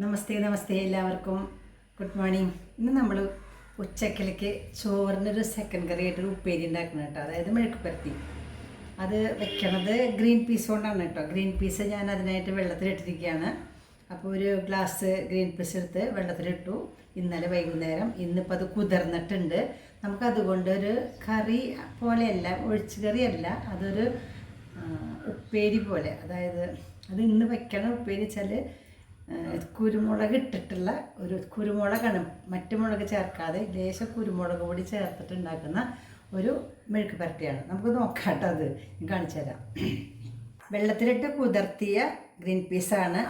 നമസ്തേ നമസ്തേ എല്ലാവർക്കും good morning. ഇന്ന് നമ്മൾ ഉച്ചക്കലേക്ക് ചോറിനൊരു സെക്കൻഡ് കറി ആയിട്ടൊരു ഉപ്പേരി ഉണ്ടാക്കണം കേട്ടോ. അതായത് മെഴുക്ക് പുരട്ടി. അത് വെക്കണത് ഗ്രീൻ പീസ് കൊണ്ടാണ് കേട്ടോ. ഗ്രീൻ പീസ് ഞാൻ അതിനായിട്ട് വെള്ളത്തിലിട്ടിരിക്കുകയാണ്. അപ്പോൾ ഒരു ഗ്ലാസ് ഗ്രീൻ പീസ് എടുത്ത് വെള്ളത്തിലിട്ടു ഇന്നലെ വൈകുന്നേരം. ഇന്നിപ്പോൾ അത് കുതിർന്നിട്ടുണ്ട്. നമുക്കതുകൊണ്ടൊരു കറി പോലെയല്ല, ഒഴിച്ച് കറിയല്ല, അതൊരു ഉപ്പേരി പോലെ. അതായത് അത് ഇന്ന് വെക്കണ ഉപ്പേരി വെച്ചാൽ കുരുമുളക് ഇട്ടിട്ടുള്ള ഒരു കുരുമുളകാണ്, മറ്റു മുളക് ചേർക്കാതെ ലേശ കുരുമുളക് പൊടി ചേർത്തിട്ടുണ്ടാക്കുന്ന ഒരു മെഴുക്ക് പുരട്ടിയാണ്. നമുക്ക് നോക്കാം കേട്ടോ, അത് കാണിച്ചു തരാം. വെള്ളത്തിലിട്ട് കുതിർത്തിയ ഗ്രീൻ പീസാണ്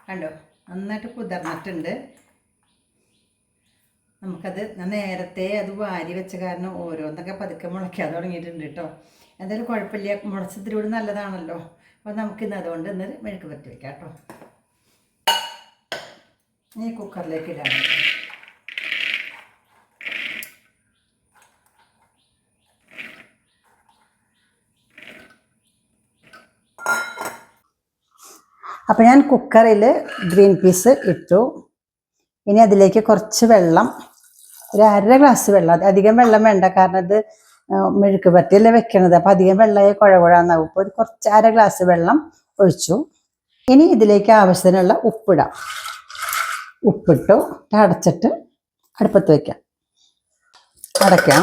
കണ്ടോ, നന്നായിട്ട് കുതിർന്നിട്ടുണ്ട്. നമുക്കത് നേരത്തെ അത് വാരി വെച്ച കാരണം ഓരോന്നൊക്കെ പതുക്കെ മുളയ്ക്കാൻ തുടങ്ങിയിട്ടുണ്ട് കേട്ടോ. എന്തായാലും കുഴപ്പമില്ല, മുളച്ചത്തിലൂടെ നല്ലതാണല്ലോ. അപ്പോൾ നമുക്കിന്ന് അതുകൊണ്ട് ഇന്ന് മെഴുക്ക് പുരട്ടി വയ്ക്കാം കേട്ടോ. ഇനി കുക്കറിലേക്ക് ഇടാം. അപ്പോൾ ഞാൻ കുക്കറിൽ ഗ്രീൻ പീസ് ഇട്ടു. ഇനി അതിലേക്ക് കുറച്ച് വെള്ളം, ഒരു അര ഗ്ലാസ് വെള്ളം. അത് അധികം വെള്ളം വേണ്ട, കാരണം ഇത് മെഴുക്ക് പുരട്ടിയല്ലേ വെക്കണത്. അപ്പോൾ അധികം വെള്ളമായി കുഴകുഴാന്നാവും. ഇപ്പോൾ ഒരു കുറച്ച് അര ഗ്ലാസ് വെള്ളം ഒഴിച്ചു. ഇനി ഇതിലേക്ക് ആവശ്യത്തിനുള്ള ഉപ്പിടാം. ഉപ്പിട്ടു അടച്ചിട്ട് അടുപ്പത്ത് വയ്ക്കാം. അടയ്ക്കാം,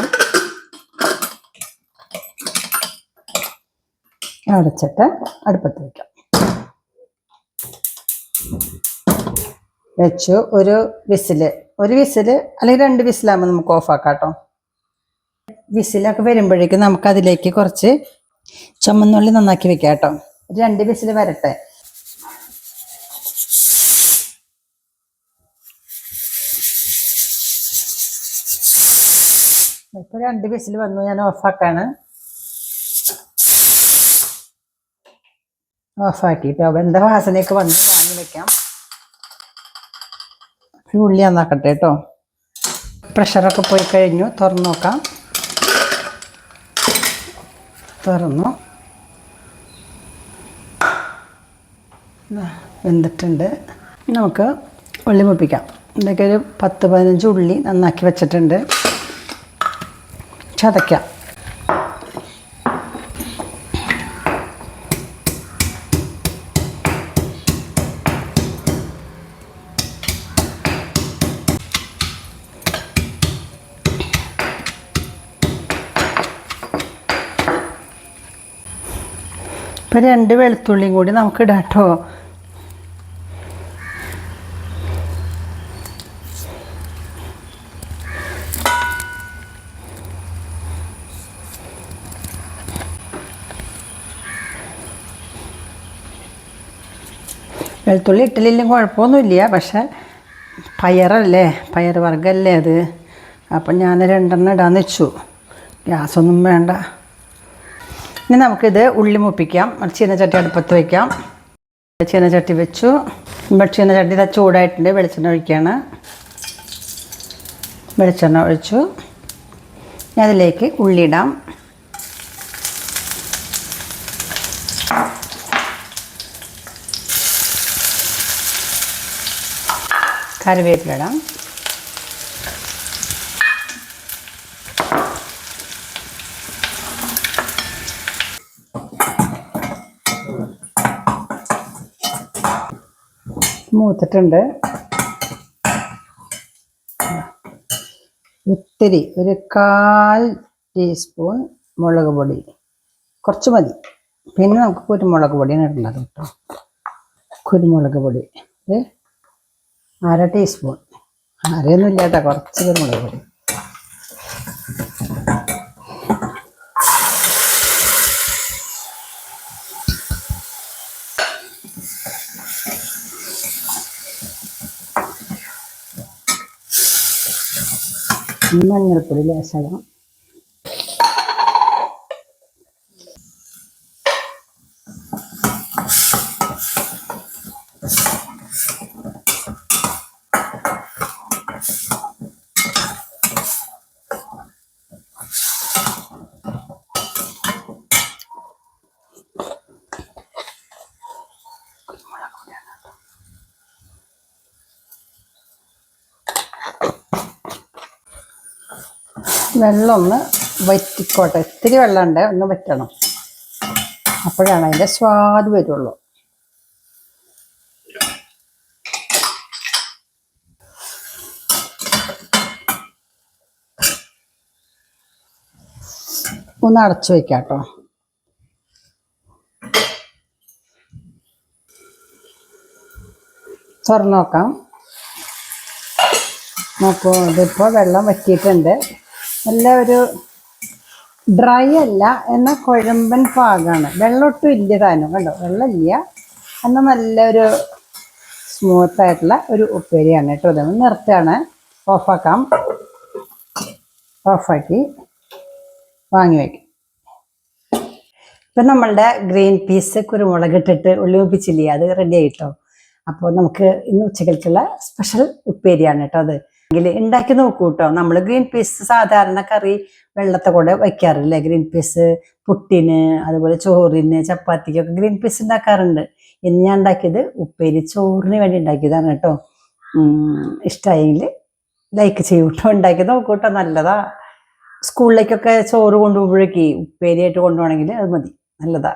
അടച്ചിട്ട് അടുപ്പത്ത് വയ്ക്കാം. വെച്ചു ഒരു വിസില് അല്ലെങ്കിൽ 2 വിസിലാകുമ്പോൾ നമുക്ക് ഓഫാക്കാം കേട്ടോ. വിസിലൊക്കെ വരുമ്പോഴേക്കും നമുക്കതിലേക്ക് കുറച്ച് ചുമന്നുള്ളി നന്നാക്കി വെക്കാം കേട്ടോ. 2 വിസിൽ വരട്ടെ. ഇപ്പോൾ 2 വിസിൽ വന്നു, ഞാൻ ഓഫാക്കാണ്. ഓഫാക്കിയിട്ട് എന്താ വാസനയൊക്കെ വന്ന് വാങ്ങി വെക്കാം. ഉള്ളി നന്നാക്കട്ടെ കേട്ടോ. പ്രഷറൊക്കെ പോയി കഴിഞ്ഞു. തുറന്നു നോക്കാം. തുറന്നു, വെന്തിട്ടുണ്ട്. നമുക്ക് ഉള്ളി മുപ്പിക്കാം. ഇതൊക്കെ ഒരു 10-15 ഉള്ളി നന്നാക്കി വെച്ചിട്ടുണ്ട്. ചതയ്ക്കാം. ഇപ്പം 2 വെളുത്തുള്ളിയും കൂടി നമുക്ക് ഇടാം കേട്ടോ. വെളുത്തുള്ളി ഇട്ടില്ലെങ്കിലും കുഴപ്പമൊന്നുമില്ല, പക്ഷെ പയറല്ലേ, പയർ വർഗ്ഗമല്ലേ അത്. അപ്പം ഞാൻ 2 ഇടാന്ന് വെച്ചു. ഗ്യാസൊന്നും വേണ്ട. ഇനി നമുക്കിത് ഉള്ളി മുപ്പിക്കാം. ചീനച്ചട്ടി അടുപ്പത്ത് വയ്ക്കാം. ചീനച്ചട്ടി വെച്ചു. ചീനച്ചട്ടി ചൂടായിട്ടുണ്ട്. വെളിച്ചെണ്ണ ഒഴിക്കുകയാണ്. വെളിച്ചെണ്ണ ഒഴിച്ചു. അതിലേക്ക് ഉള്ളി ഇടാം. കറിവേപ്പില ഇടാം. മൂത്തിട്ടുണ്ട്. ഇത്തിരി ഒരു 1/4 ടീസ്പൂൺ മുളക് പൊടി, കുറച്ച് മതി. പിന്നെ നമുക്ക് കുരുമുളക് പൊടിയാണ് ഇടേണ്ടത് കേട്ടോ. കുരുമുളക് പൊടി ഒരു 1/2 ടീസ്പൂൺ. അരയൊന്നുമില്ല കേട്ടോ, കുറച്ച് കുരുമുളക് പൊടി. മഞ്ഞൾപ്പൊടി ലേശം. വെള്ളം ഒന്ന് വറ്റിക്കോട്ടെ. ഇത്തിരി വെള്ളമുണ്ട്, ഒന്ന് വറ്റണം. അപ്പോഴാണ് അതിൻ്റെ സ്വാദ് വരുള്ളൂ. ഒന്ന് അടച്ചു വയ്ക്കാം കേട്ടോ. തുറന്നു നോക്കാം. നോക്കൂ, ഇതിപ്പോൾ വെള്ളം വറ്റിയിട്ടുണ്ട്. നല്ല ഒരു ഡ്രൈ അല്ല, എന്നാൽ കുഴമ്പൻ പാകമാണ്. വെള്ളമൊട്ടും ഇല്ല താനും, കണ്ടോ, വെള്ളമില്ല. എന്നാൽ നല്ലൊരു സ്മൂത്തായിട്ടുള്ള ഒരു ഉപ്പേരിയാണ് കേട്ടോ. ഇതൊന്ന് നിർത്തുകയാണ്. ഓഫാക്കാം. ഓഫാക്കി വാങ്ങി വയ്ക്കും. ഇപ്പം നമ്മളുടെ ഗ്രീൻ പീസ് കുരുമുളക് ഇട്ടിട്ട് ഉള്ളി മൂപ്പിച്ചില്ലേ, അത് റെഡി ആയിട്ടോ. അപ്പോൾ നമുക്ക് ഇന്ന് ഉച്ചക്കൽക്കുള്ള സ്പെഷ്യൽ ഉപ്പേരിയാണ് കേട്ടോ. അത് എങ്കിൽ ഉണ്ടാക്കി നോക്കൂ കേട്ടോ. നമ്മൾ ഗ്രീൻ പീസ് സാധാരണ കറി വെള്ളത്തെ കൂടെ വയ്ക്കാറില്ലേ. ഗ്രീൻ പീസ് പുട്ടിന്, അതുപോലെ ചോറിന്, ചപ്പാത്തിക്കൊക്കെ ഗ്രീൻ പീസ് ഉണ്ടാക്കാറുണ്ട്. ഇന്ന് ഞാൻ ഉണ്ടാക്കിയത് ഉപ്പേരി ചോറിന് വേണ്ടി ഉണ്ടാക്കിയതാണ് കേട്ടോ. ഇഷ്ടമായെങ്കിൽ ലൈക്ക് ചെയ്യൂ കേട്ടോ. ഉണ്ടാക്കി നോക്കൂ കേട്ടോ, നല്ലതാ. സ്കൂളിലേക്കൊക്കെ ചോറ് കൊണ്ടുപോകുമ്പോഴേക്ക് ഉപ്പേരിയായിട്ട് കൊണ്ടുപോകണമെങ്കിൽ അത് മതി, നല്ലതാ.